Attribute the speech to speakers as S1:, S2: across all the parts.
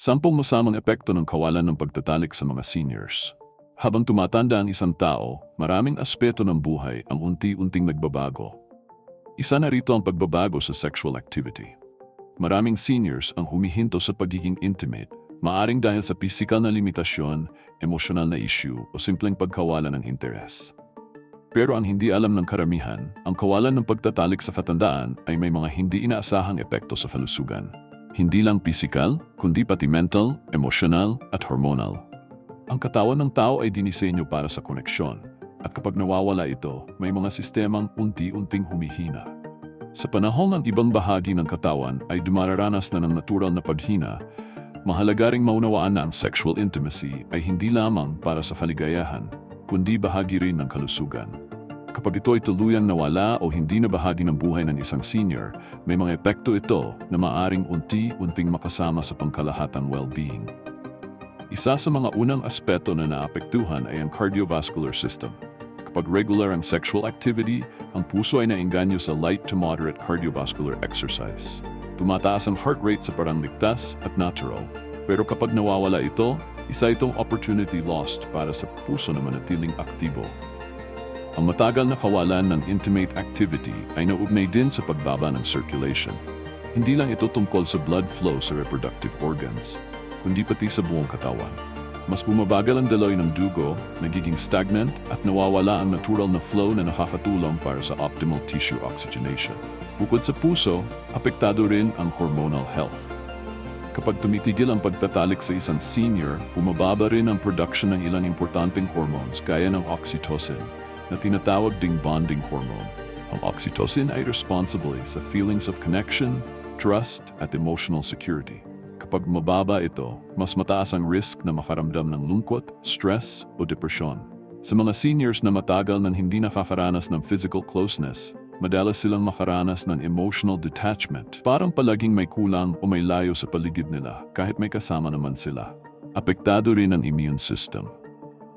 S1: Sampung masamang epekto ng kawalan ng pagtatalik sa mga seniors. Habang tumatanda ang isang tao, maraming aspeto ng buhay ang unti-unting nagbabago. Isa na rito ang pagbabago sa sexual activity. Maraming seniors ang humihinto sa pagiging intimate, maaring dahil sa pisikal na limitasyon, emosyonal na issue o simpleng pagkawalan ng interes. Pero ang hindi alam ng karamihan, ang kawalan ng pagtatalik sa katandaan ay may mga hindi inaasahang epekto sa kalusugan. Hindi lang pisikal, kundi pati mental, emosyonal at hormonal. Ang katawan ng tao ay dinisenyo para sa koneksyon, at kapag nawawala ito, may mga sistemang unti-unting humihina. Sa panahon ng ibang bahagi ng katawan ay dumararanas na ng natural na paghina, mahalaga ring maunawaan na ang sexual intimacy ay hindi lamang para sa kaligayahan, kundi bahagi rin ng kalusugan. Kapag ito ay tuluyang nawala o hindi na bahagi ng buhay ng isang senior, may mga epekto ito na maaring unti-unting makasama sa pangkalahatang well-being. Isa sa mga unang aspeto na naapektuhan ay ang cardiovascular system. Kapag regular ang sexual activity, ang puso ay naengganyo sa light to moderate cardiovascular exercise. Tumataas ang heart rate sa parang ligtas at natural. Pero kapag nawawala ito, isa itong opportunity lost para sa puso na manatiling aktibo. Ang matagal na kawalan ng intimate activity ay naugnay din sa pagbaba ng circulation. Hindi lang ito tungkol sa blood flow sa reproductive organs, kundi pati sa buong katawan. Mas bumabagal ang daloy ng dugo, nagiging stagnant at nawawala ang natural na flow na nakakatulong para sa optimal tissue oxygenation. Bukod sa puso, apektado rin ang hormonal health. Kapag tumitigil ang pagtatalik sa isang senior, bumababa rin ang production ng ilang importanteng hormones gaya ng oxytocin, na tinatawag ding bonding hormone. Ang oxytocin ay responsible sa feelings of connection, trust, at emotional security. Kapag mababa ito, mas mataas ang risk na makaramdam ng lungkot, stress, o depresyon. Sa mga seniors na matagal nang hindi nakakaranas ng physical closeness, madalas silang makaranas ng emotional detachment. Parang palaging may kulang o may layo sa paligid nila kahit may kasama naman sila. Apektado rin ang immune system.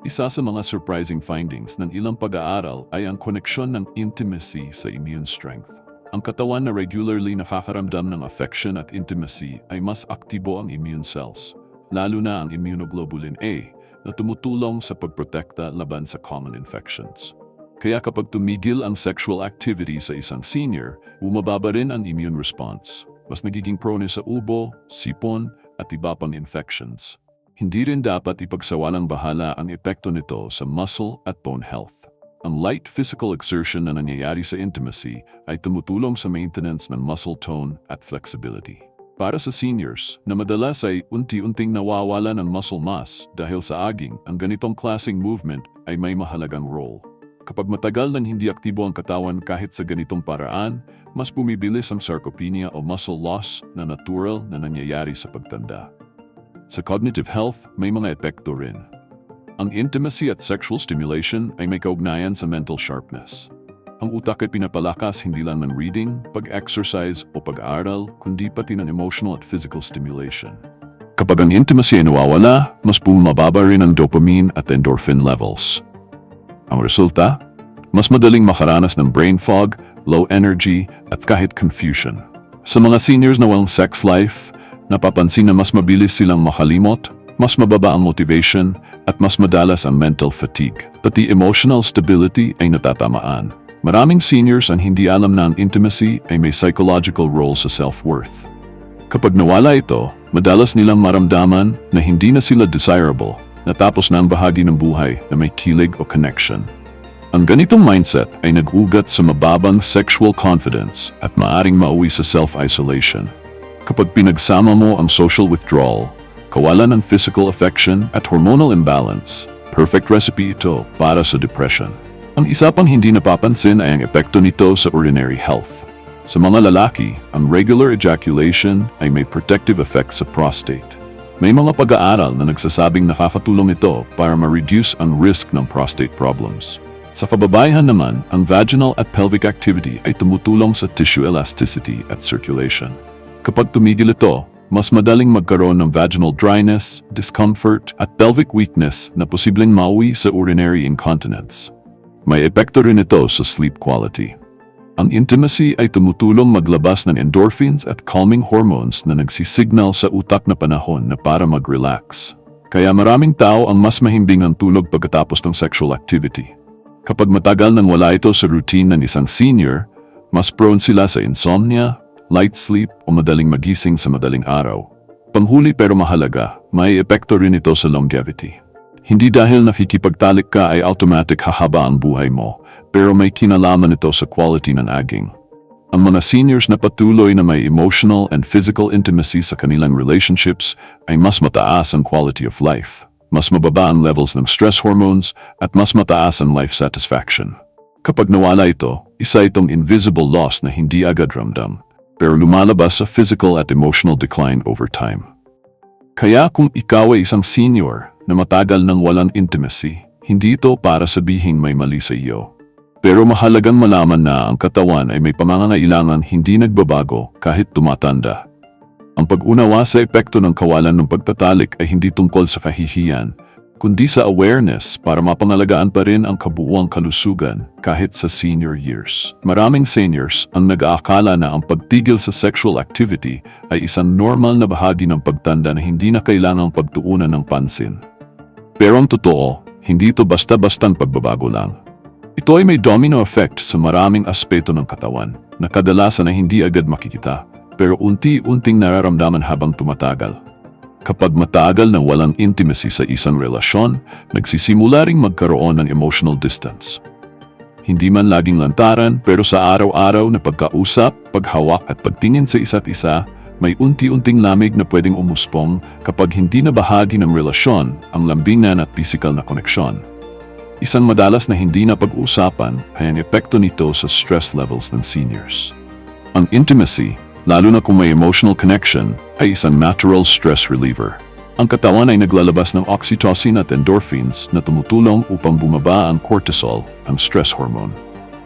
S1: Isa sa mga surprising findings ng ilang pag-aaral ay ang koneksyon ng intimacy sa immune strength. Ang katawan na regularly nakakaramdam ng affection at intimacy ay mas aktibo ang immune cells, lalo na ang immunoglobulin A na tumutulong sa pagprotekta laban sa common infections. Kaya kapag tumigil ang sexual activity sa isang senior, bumababa rin ang immune response. Mas nagiging prone sa ubo, sipon at iba pang infections. Hindi rin dapat ipagsawalang bahala ang epekto nito sa muscle at bone health. Ang light physical exertion na nangyayari sa intimacy ay tumutulong sa maintenance ng muscle tone at flexibility. Para sa seniors, na madalas ay unti-unting nawawala ng muscle mass dahil sa aging, ang ganitong klaseng movement ay may mahalagang role. Kapag matagal nang hindi aktibo ang katawan kahit sa ganitong paraan, mas bumibilis ang sarcopenia o muscle loss na natural na nangyayari sa pagtanda. Sa cognitive health, may mga epekto rin. Ang intimacy at sexual stimulation ay may kaugnayan sa mental sharpness. Ang utak ay pinapalakas hindi lang ng reading, pag-exercise o pag-aaral, kundi pati ng emotional at physical stimulation. Kapag ang intimacy ay nawawala, mas bumababa rin ang dopamine at endorphin levels. Ang resulta? Mas madaling makaranas ng brain fog, low energy at kahit confusion. Sa mga seniors na walang sex life, napapansin na mas mabilis silang makalimot, mas mababa ang motivation, at mas madalas ang mental fatigue. Pati emotional stability ay natatamaan. Maraming seniors ang hindi alam na ang intimacy ay may psychological role sa self-worth. Kapag nawala ito, madalas nilang maramdaman na hindi na sila desirable, natapos na ang bahagi ng buhay na may kilig o connection. Ang ganitong mindset ay nag-ugat sa mababang sexual confidence at maaring mauwi sa self-isolation. Kapag pinagsama mo ang social withdrawal, kawalan ng physical affection at hormonal imbalance, perfect recipe ito para sa depression. Ang isa pang hindi napapansin ay ang epekto nito sa urinary health. Sa mga lalaki, ang regular ejaculation ay may protective effect sa prostate. May mga pag-aaral na nagsasabing nakakatulong ito para ma-reduce ang risk ng prostate problems. Sa kababaihan naman, ang vaginal at pelvic activity ay tumutulong sa tissue elasticity at circulation. Kapag tumigil ito, mas madaling magkaroon ng vaginal dryness, discomfort, at pelvic weakness na posibleng mauwi sa urinary incontinence. May epekto rin ito sa sleep quality. Ang intimacy ay tumutulong maglabas ng endorphins at calming hormones na nagsisignal sa utak na panahon na para mag-relax. Kaya maraming tao ang mas mahimbing ang tulog pagkatapos ng sexual activity. Kapag matagal nang wala ito sa routine ng isang senior, mas prone sila sa insomnia, light sleep o madaling magising sa madaling araw. Panghuli pero mahalaga, may epekto rin ito sa longevity. Hindi dahil nakikipagtalik ka ay automatic hahaba ang buhay mo, pero may kinalaman ito sa quality ng aging. Ang mga seniors na patuloy na may emotional and physical intimacy sa kanilang relationships ay mas mataas ang quality of life, mas mababa ang levels ng stress hormones at mas mataas ang life satisfaction. Kapag nawala ito, isa itong invisible loss na hindi agad ramdam, pero lumalabas sa physical at emotional decline over time. Kaya kung ikaw ay isang senior na matagal nang walang intimacy, hindi ito para sabihin may mali sa iyo. Pero mahalagang malaman na ang katawan ay may pangangailangan hindi nagbabago kahit tumatanda. Ang pag-unawa sa epekto ng kawalan ng pagtatalik ay hindi tungkol sa kahihiyan, kundi sa awareness para mapangalagaan pa rin ang kabuuang kalusugan kahit sa senior years. Maraming seniors ang nag-aakala na ang pagtigil sa sexual activity ay isang normal na bahagi ng pagtanda na hindi na kailangang pagtuunan ng pansin. Pero ang totoo, hindi ito basta-bastang pagbabago lang. Ito ay may domino effect sa maraming aspeto ng katawan na kadalasan ay hindi agad makikita pero unti-unting nararamdaman habang tumatagal. Kapag matagal na walang intimacy sa isang relasyon, nagsisimula ring magkaroon ng emotional distance. Hindi man laging lantaran pero sa araw-araw na pagkausap, paghawak at pagtingin sa isa't isa, may unti-unting lamig na pwedeng umuspong kapag hindi na bahagi ng relasyon ang lambingan at physical na koneksyon. Isang madalas na hindi na pag-uusapan ay ang epekto nito sa stress levels ng seniors. Ang intimacy, lalo na kung may emotional connection, ay isang natural stress reliever. Ang katawan ay naglalabas ng oxytocin at endorphins na tumutulong upang bumaba ang cortisol, ang stress hormone.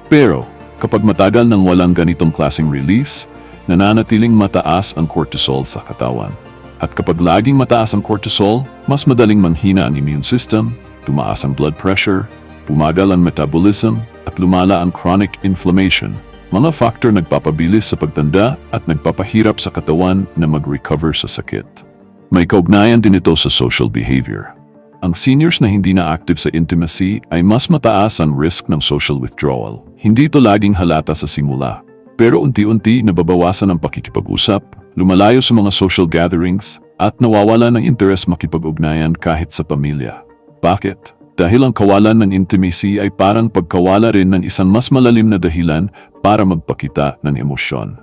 S1: Pero kapag matagal nang walang ganitong klaseng release, nananatiling mataas ang cortisol sa katawan. At kapag laging mataas ang cortisol, mas madaling manghina ang immune system, tumaas ang blood pressure, pumagal ang metabolism, at lumala ang chronic inflammation. Mga factor nagpapabilis sa pagtanda at nagpapahirap sa katawan na mag-recover sa sakit. May kaugnayan din ito sa social behavior. Ang seniors na hindi na active sa intimacy ay mas mataas ang risk ng social withdrawal. Hindi ito laging halata sa simula, pero unti-unti nababawasan ang pakikipag-usap, lumalayo sa mga social gatherings, at nawawala ng interes makipag-ugnayan kahit sa pamilya. Bakit? Dahil ang kawalan ng intimacy ay parang pagkawala rin ng isang mas malalim na dahilan para magpakita ng emosyon.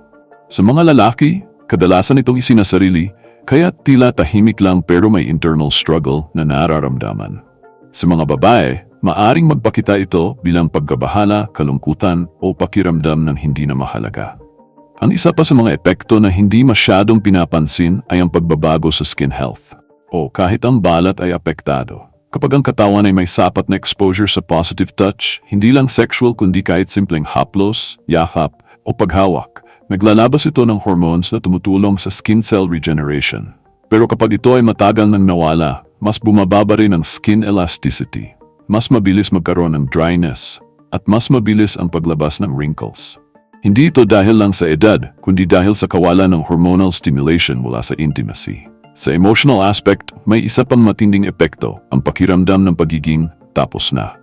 S1: Sa mga lalaki, kadalasan itong isinasarili, kaya tila tahimik lang pero may internal struggle na nararamdaman. Sa mga babae, maaring magpakita ito bilang pagkabahala, kalungkutan o pakiramdam ng hindi na mahalaga. Ang isa pa sa mga epekto na hindi masyadong pinapansin ay ang pagbabago sa skin health o kahit ang balat ay apektado. Kapag ang katawan ay may sapat na exposure sa positive touch, hindi lang sexual kundi kahit simpleng haplos, yakap o paghawak, naglalabas ito ng hormones na tumutulong sa skin cell regeneration. Pero kapag ito ay matagal nang nawala, mas bumababa rin ang skin elasticity. Mas mabilis magkaroon ng dryness at mas mabilis ang paglabas ng wrinkles. Hindi ito dahil lang sa edad, kundi dahil sa kawalan ng hormonal stimulation mula sa intimacy. Sa emotional aspect, may isa pang matinding epekto, ang pakiramdam ng pagiging tapos na.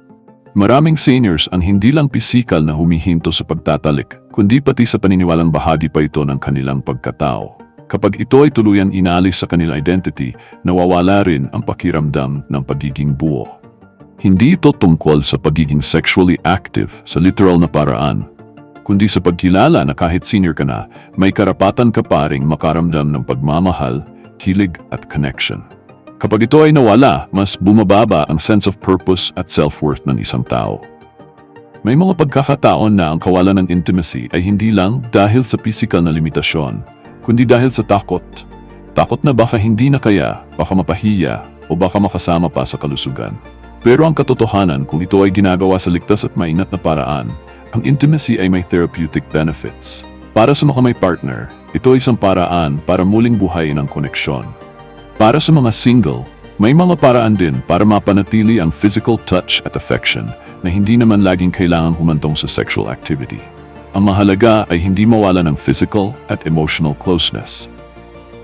S1: Maraming seniors ang hindi lang pisikal na humihinto sa pagtatalik, kundi pati sa paniniwalang bahagi pa ito ng kanilang pagkatao. Kapag ito ay tuluyan inalis sa kanilang identity, nawawala rin ang pakiramdam ng pagiging buo. Hindi ito tungkol sa pagiging sexually active sa literal na paraan, kundi sa pagkilala na kahit senior ka na, may karapatan ka pa ring makaramdam ng pagmamahal, hilig at connection. Kapag ito ay nawala, mas bumababa ang sense of purpose at self-worth ng isang tao. May mga pagkakataon na ang kawalan ng intimacy ay hindi lang dahil sa physical na limitasyon, kundi dahil sa takot. Takot na baka hindi na kaya, baka mapahiya, o baka makasama pa sa kalusugan. Pero ang katotohanan, kung ito ay ginagawa sa ligtas at maingat na paraan, ang intimacy ay may therapeutic benefits. Para sa mga may partner, ito ay isang paraan para muling buhayin ang koneksyon. Para sa mga single, may mga paraan din para mapanatili ang physical touch at affection na hindi naman laging kailangan humantong sa sexual activity. Ang mahalaga ay hindi mawala ng physical at emotional closeness.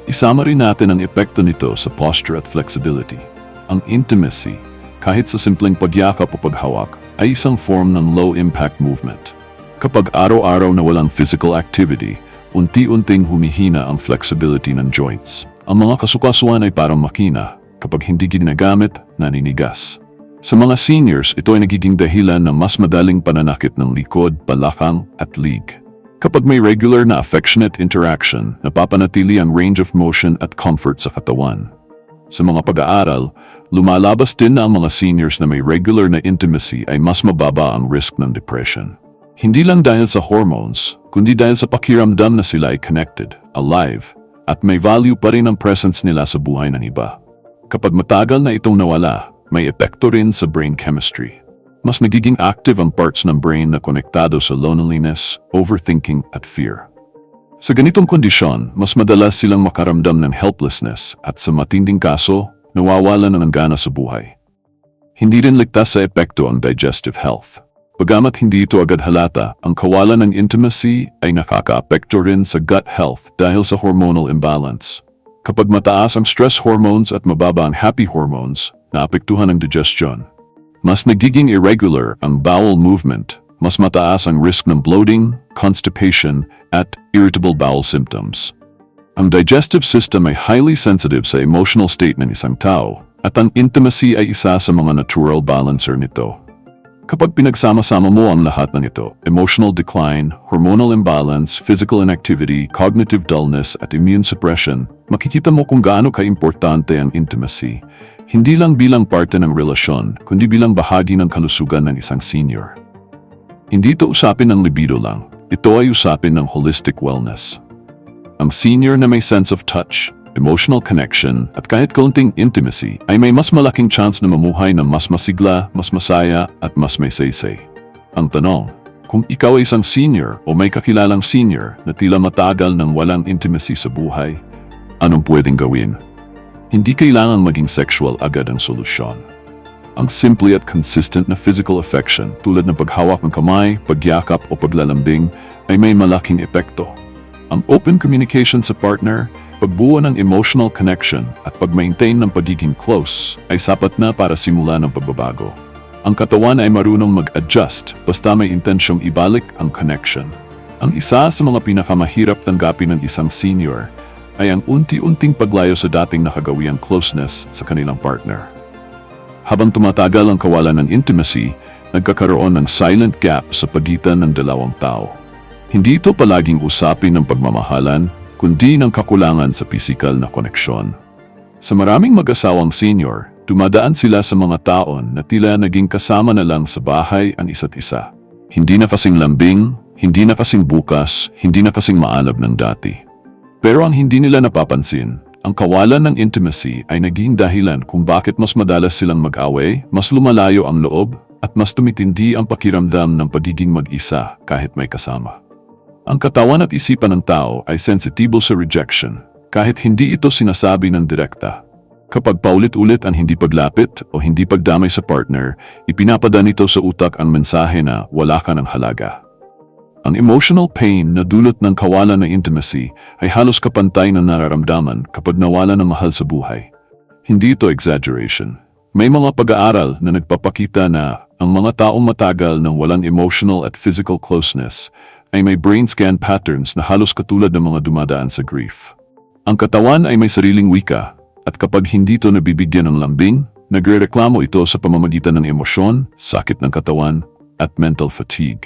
S1: Isama rin natin ang epekto nito sa posture at flexibility. Ang intimacy, kahit sa simpleng pagyakap o paghawak, ay isang form ng low-impact movement. Kapag araw-araw na walang physical activity, unti-unting humihina ang flexibility ng joints. Ang mga kasukasuan ay parang makina, kapag hindi ginagamit, naninigas. Sa mga seniors, ito ay nagiging dahilan ng mas madaling pananakit ng likod, balakang at lig. Kapag may regular na affectionate interaction, napapanatili ang range of motion at comfort sa katawan. Sa mga pag-aaral, lumalabas din na ang mga seniors na may regular na intimacy ay mas mababa ang risk ng depression. Hindi lang dahil sa hormones, kundi dahil sa pakiramdam na sila ay connected, alive, at may value pa rin ang presence nila sa buhay ng iba. Kapag matagal na itong nawala, may epekto rin sa brain chemistry. Mas nagiging active ang parts ng brain na konektado sa loneliness, overthinking at fear. Sa ganitong kondisyon, mas madalas silang makaramdam ng helplessness at sa matinding kaso, nawawalan ng gana sa buhay. Hindi rin ligtas sa epekto ang digestive health. Bagamat hindi ito agad halata, ang kawalan ng intimacy ay nakakaapekto rin sa gut health dahil sa hormonal imbalance. Kapag mataas ang stress hormones at mababa ang happy hormones, naapektuhan ang digestion. Mas nagiging irregular ang bowel movement, mas mataas ang risk ng bloating, constipation, at irritable bowel symptoms. Ang digestive system ay highly sensitive sa emotional state ng isang tao, at ang intimacy ay isa sa mga natural balancer nito. Kapag pinagsama-sama mo ang lahat ng ito, emotional decline, hormonal imbalance, physical inactivity, cognitive dullness, at immune suppression, makikita mo kung gaano ka-importante ang intimacy. Hindi lang bilang parte ng relasyon, kundi bilang bahagi ng kalusugan ng isang senior. Hindi ito usapin ng libido lang, ito ay usapin ng holistic wellness. Ang senior na may sense of touch, emotional connection, at kahit kaunting intimacy ay may mas malaking chance na mamuhay na mas masigla, mas masaya, at mas may saysay. Ang tanong, kung ikaw ay isang senior o may kakilalang senior na tila matagal ng walang intimacy sa buhay, anong pwedeng gawin? Hindi kailangan maging sexual agad ang solusyon. Ang simple at consistent na physical affection tulad ng paghawak ng kamay, pagyakap o paglalambing ay may malaking epekto. Ang open communication sa partner, pagbuo ng emotional connection at pag-maintain ng pagiging close ay sapat na para simula ng pagbabago. Ang katawan ay marunong mag-adjust basta may intensyong ibalik ang connection. Ang isa sa mga pinakamahirap tanggapin ng isang senior ay ang unti-unting paglayo sa dating nakagawiyang closeness sa kanilang partner. Habang tumatagal ang kawalan ng intimacy, nagkakaroon ng silent gap sa pagitan ng dalawang tao. Hindi ito palaging usapin ng pagmamahalan, kundi ng kakulangan sa pisikal na koneksyon. Sa maraming mag-asawang senior, dumadaan sila sa mga taon na tila naging kasama na lang sa bahay ang isa't isa. Hindi na kasing lambing, hindi na kasing bukas, hindi na kasing maalab ng dati. Pero ang hindi nila napapansin, ang kawalan ng intimacy ay naging dahilan kung bakit mas madalas silang mag-away, mas lumalayo ang loob, at mas tumitindi ang pakiramdam ng pagiging mag-isa kahit may kasama. Ang katawan at isipan ng tao ay sensitibo sa rejection, kahit hindi ito sinasabi ng direkta. Kapag paulit-ulit ang hindi paglapit o hindi pagdamay sa partner, ipinapadala nito sa utak ang mensahe na wala ka ng halaga. Ang emotional pain na dulot ng kawalan ng intimacy ay halos kapantay na nararamdaman kapag nawala ng mahal sa buhay. Hindi ito exaggeration. May mga pag-aaral na nagpapakita na ang mga taong matagal ng walang emotional at physical closeness ay may brain scan patterns na halos katulad ng mga dumadaan sa grief. Ang katawan ay may sariling wika at kapag hindi ito nabibigyan ng lambing, nagrereklamo ito sa pamamagitan ng emosyon, sakit ng katawan, at mental fatigue.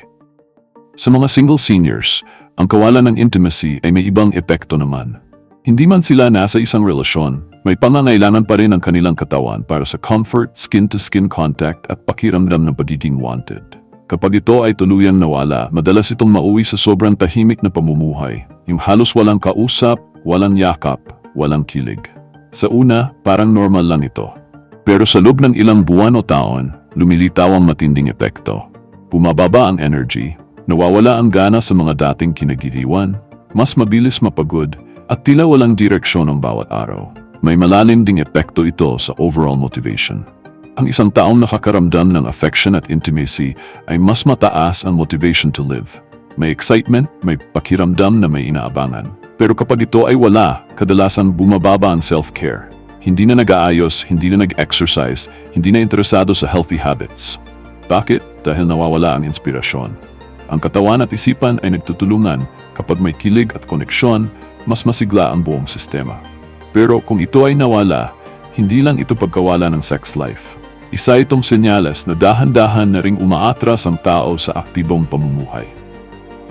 S1: Sa mga single seniors, ang kawalan ng intimacy ay may ibang epekto naman. Hindi man sila nasa isang relasyon, may pangangailangan pa rin ang kanilang katawan para sa comfort, skin-to-skin contact at pakiramdam ng pagiging wanted. Kapag ito ay tuluyang nawala, madalas itong mauwi sa sobrang tahimik na pamumuhay, yung halos walang kausap, walang yakap, walang kilig. Sa una, parang normal lang ito. Pero sa loob ng ilang buwan o taon, lumilitaw ang matinding epekto. Bumababa ang energy, nawawala ang gana sa mga dating kinagiliwan, mas mabilis mapagod, at tila walang direksyon ang bawat araw. May malalim ding epekto ito sa overall motivation. Ang isang taong nakakaramdam ng affection at intimacy ay mas mataas ang motivation to live. May excitement, may pakiramdam na may inaabangan. Pero kapag ito ay wala, kadalasan bumababa ang self-care. Hindi na nag-aayos, hindi na nag-exercise, hindi na interesado sa healthy habits. Bakit? Dahil nawawala ang inspirasyon. Ang katawan at isipan ay nagtutulungan. Kapag may kilig at koneksyon, mas masigla ang buong sistema. Pero kung ito ay nawala, hindi lang ito pagkawala ng sex life. Isa itong senyales na dahan-dahan na ring umaatras ang tao sa aktibong pamumuhay.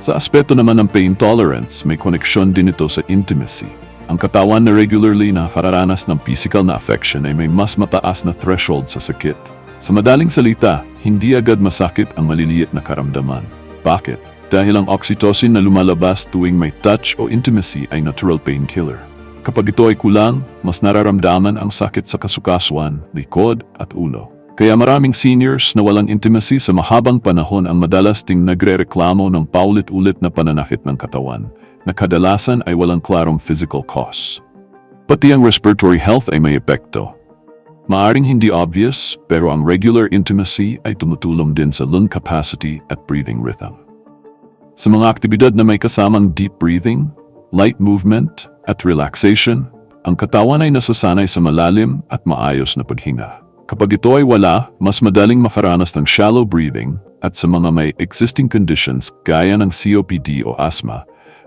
S1: Sa aspeto naman ng pain tolerance, may koneksyon din ito sa intimacy. Ang katawan na regularly nakararanas ng physical na affection ay may mas mataas na threshold sa sakit. Sa madaling salita, hindi agad masakit ang maliliit na karamdaman. Bakit? Dahil ang oxytocin na lumalabas tuwing may touch o intimacy ay natural painkiller. Kapag ito ay kulang, mas nararamdaman ang sakit sa kasukasuan, likod at ulo. Kaya maraming seniors na walang intimacy sa mahabang panahon ang madalas ding nagre-reklamo ng paulit-ulit na pananakit ng katawan, na kadalasan ay walang klarong physical cause. Pati ang respiratory health ay may epekto. Maaring hindi obvious, pero ang regular intimacy ay tumutulong din sa lung capacity at breathing rhythm. Sa mga aktibidad na may kasamang deep breathing, light movement, at relaxation, ang katawan ay nasasanay sa malalim at maayos na paghinga. Kapag ito ay wala, mas madaling makaranas ng shallow breathing at sa mga may existing conditions gaya ng COPD o asthma,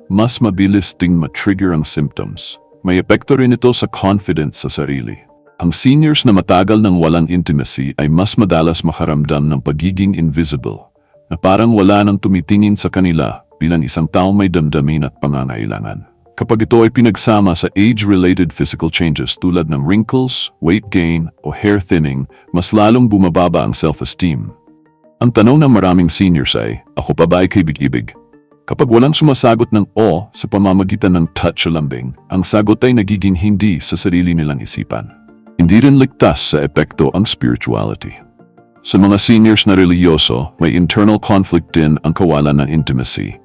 S1: mas mabilis ding ma-trigger ang symptoms. May epekto rin ito sa confidence sa sarili. Ang seniors na matagal ng walang intimacy ay mas madalas makaramdam ng pagiging invisible, na parang wala nang tumitingin sa kanila bilang isang taong may damdamin at pangangailangan. Kapag ito ay pinagsama sa age-related physical changes tulad ng wrinkles, weight gain, o hair thinning, mas lalong bumababa ang self-esteem. Ang tanong ng maraming seniors ay, ako pa ba ay kaibig-ibig? Kapag walang sumasagot ng o sa pamamagitan ng touch o lambing, ang sagot ay nagiging hindi sa sarili nilang isipan. Hindi rin ligtas sa epekto ang spirituality. Sa mga seniors na reliyoso, may internal conflict din ang kawalan ng intimacy.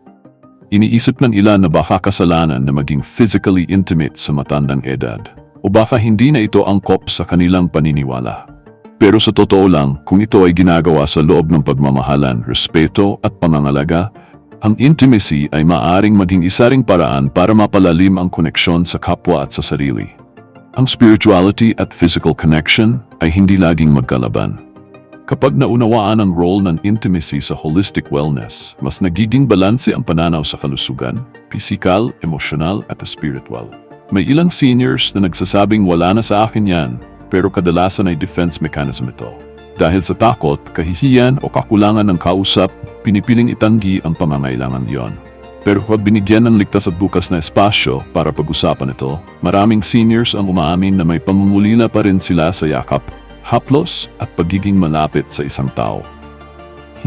S1: Iniisip ng ilan na baka kasalanan na maging physically intimate sa matandang edad, o baka hindi na ito angkop sa kanilang paniniwala. Pero sa totoo lang, kung ito ay ginagawa sa loob ng pagmamahalan, respeto at pangangalaga, ang intimacy ay maaring maging isa ring paraan para mapalalim ang koneksyon sa kapwa at sa sarili. Ang spirituality at physical connection ay hindi laging magkalaban. Kapag naunawaan ang role ng intimacy sa holistic wellness, mas nagiging balanse ang pananaw sa kalusugan, pisikal, emosyonal at spiritual. May ilang seniors na nagsasabing wala na sa akin yan, pero kadalasan ay defense mechanism ito. Dahil sa takot, kahihiyan o kakulangan ng kausap, pinipiling itanggi ang pangangailangan iyon. Pero kapag binigyan ng ligtas at bukas na espasyo para pag-usapan ito, maraming seniors ang umaamin na may pamumulila pa rin sila sa yakap, haplos at pagiging malapit sa isang tao.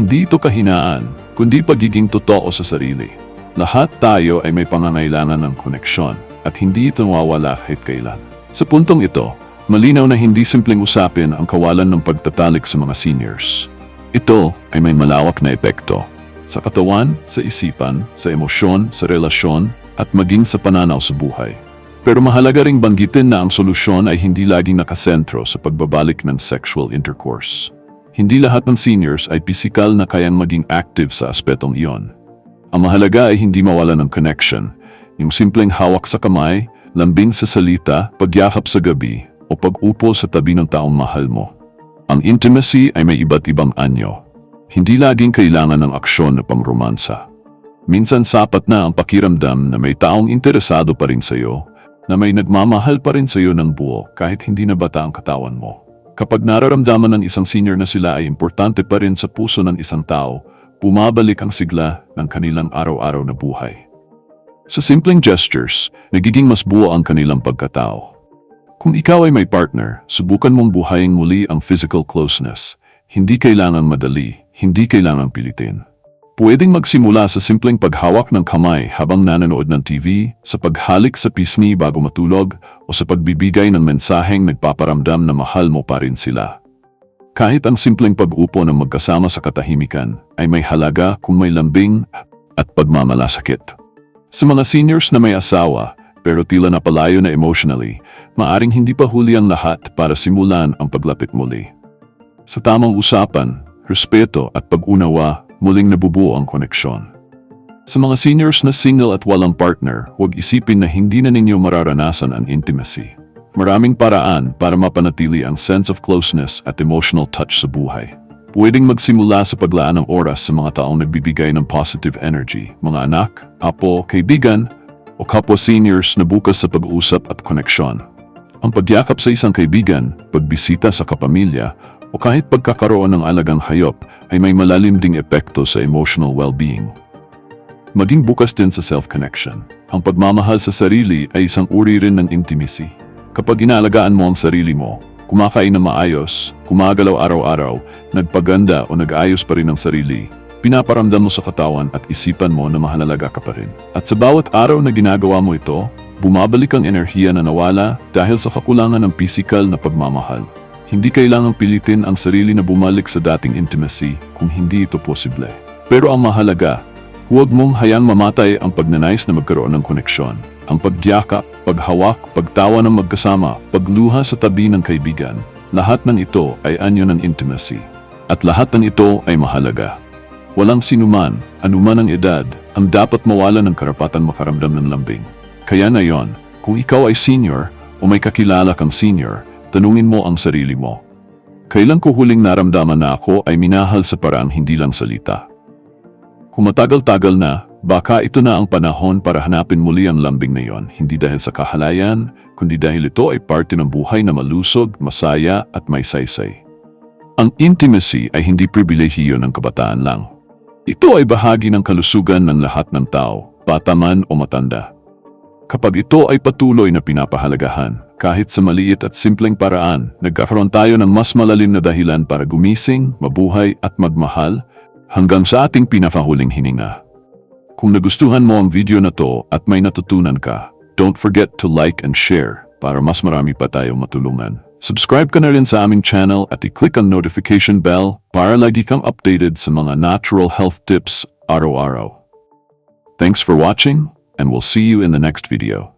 S1: Hindi ito kahinaan, kundi pagiging totoo sa sarili. Lahat tayo ay may pangangailangan ng koneksyon at hindi ito nawawala kahit kailan. Sa puntong ito, malinaw na hindi simpleng usapin ang kawalan ng pagtatalik sa mga seniors. Ito ay may malawak na epekto sa katawan, sa isipan, sa emosyon, sa relasyon at maging sa pananaw sa buhay. Pero mahalaga ring banggitin na ang solusyon ay hindi laging nakasentro sa pagbabalik ng sexual intercourse. Hindi lahat ng seniors ay pisikal na kayang maging active sa aspetong iyon. Ang mahalaga ay hindi mawala ng connection, yung simpleng hawak sa kamay, lambing sa salita, pagyakap sa gabi, o pag-upo sa tabi ng taong mahal mo. Ang intimacy ay may iba't ibang anyo. Hindi laging kailangan ng aksyon na pangromansa. Minsan sapat na ang pakiramdam na may taong interesado pa rin sa iyo, na may nagmamahal pa rin sa iyo ng buo kahit hindi na bata ang katawan mo. Kapag nararamdaman ng isang senior na sila ay importante pa rin sa puso ng isang tao, bumabalik ang sigla ng kanilang araw-araw na buhay. Sa simpleng gestures, nagiging mas buo ang kanilang pagkatao. Kung ikaw ay may partner, subukan mong buhayin muli ang physical closeness. Hindi kailangang madali, hindi kailangang pilitin. Pwedeng magsimula sa simpleng paghawak ng kamay habang nanonood ng TV, sa paghalik sa pisngi bago matulog, o sa pagbibigay ng mensaheng nagpaparamdam na mahal mo pa rin sila. Kahit ang simpleng pag-upo ng magkasama sa katahimikan ay may halaga kung may lambing at pagmamalasakit. Sa mga seniors na may asawa pero tila napalayo na emotionally, maaring hindi pa huli ang lahat para simulan ang paglapit muli. Sa tamang usapan, respeto at pag-unawa, muling nabubuo ang koneksyon. Sa mga seniors na single at walang partner, huwag isipin na hindi na ninyo mararanasan ang intimacy. Maraming paraan para mapanatili ang sense of closeness at emotional touch sa buhay. Pwedeng magsimula sa paglaan ng oras sa mga taong nagbibigay ng positive energy, mga anak, apo, kaibigan, o kapwa seniors na bukas sa pag-uusap at koneksyon. Ang pagyakap sa isang kaibigan, pagbisita sa kapamilya, o kahit pagkakaroon ng alagang hayop ay may malalim ding epekto sa emotional well-being. Maging bukas din sa self-connection. Ang pagmamahal sa sarili ay isang uri rin ng intimacy. Kapag inaalagaan mo ang sarili mo, kumakain na maayos, gumagalaw araw-araw, nagpaganda o nag-ayos pa rin ang sarili, pinaparamdam mo sa katawan at isipan mo na mahalaga ka pa rin. At sa bawat araw na ginagawa mo ito, bumabalik ang enerhiya na nawala dahil sa kakulangan ng pisikal na pagmamahal. Hindi kailangang pilitin ang sarili na bumalik sa dating intimacy kung hindi ito posible. Pero ang mahalaga, huwag mong hayang mamatay ang pagnanais na magkaroon ng koneksyon. Ang pagyakap, paghawak, pagtawa ng magkasama, pagluha sa tabi ng kaibigan, lahat ng ito ay anyo ng intimacy. At lahat ng ito ay mahalaga. Walang sinuman, anuman ang edad, ang dapat mawala ng karapatan makaramdam ng lambing. Kaya na yon, kung ikaw ay senior o may kakilala kang senior, tanungin mo ang sarili mo. Kailan ko huling naramdaman na ako ay minahal sa paraang hindi lang salita? Kung matagal-tagal na, baka ito na ang panahon para hanapin muli ang lambing na yon, hindi dahil sa kahalayan, kundi dahil ito ay parte ng buhay na malusog, masaya at may saysay. Ang intimacy ay hindi pribilehiyo ng kabataan lang. Ito ay bahagi ng kalusugan ng lahat ng tao, bata man o matanda. Kapag ito ay patuloy na pinapahalagahan, kahit sa maliit at simpleng paraan, nagkakaroon tayo ng mas malalim na dahilan para gumising, mabuhay at magmahal, hanggang sa ating pinakahuling hininga. Kung nagustuhan mo ang video na to at may natutunan ka, don't forget to like and share para mas marami pa tayong matulungan. Subscribe ka na rin sa aming channel at i-click ang notification bell para lagi kang updated sa mga natural health tips araw-araw. Thanks for watching and we'll see you in the next video.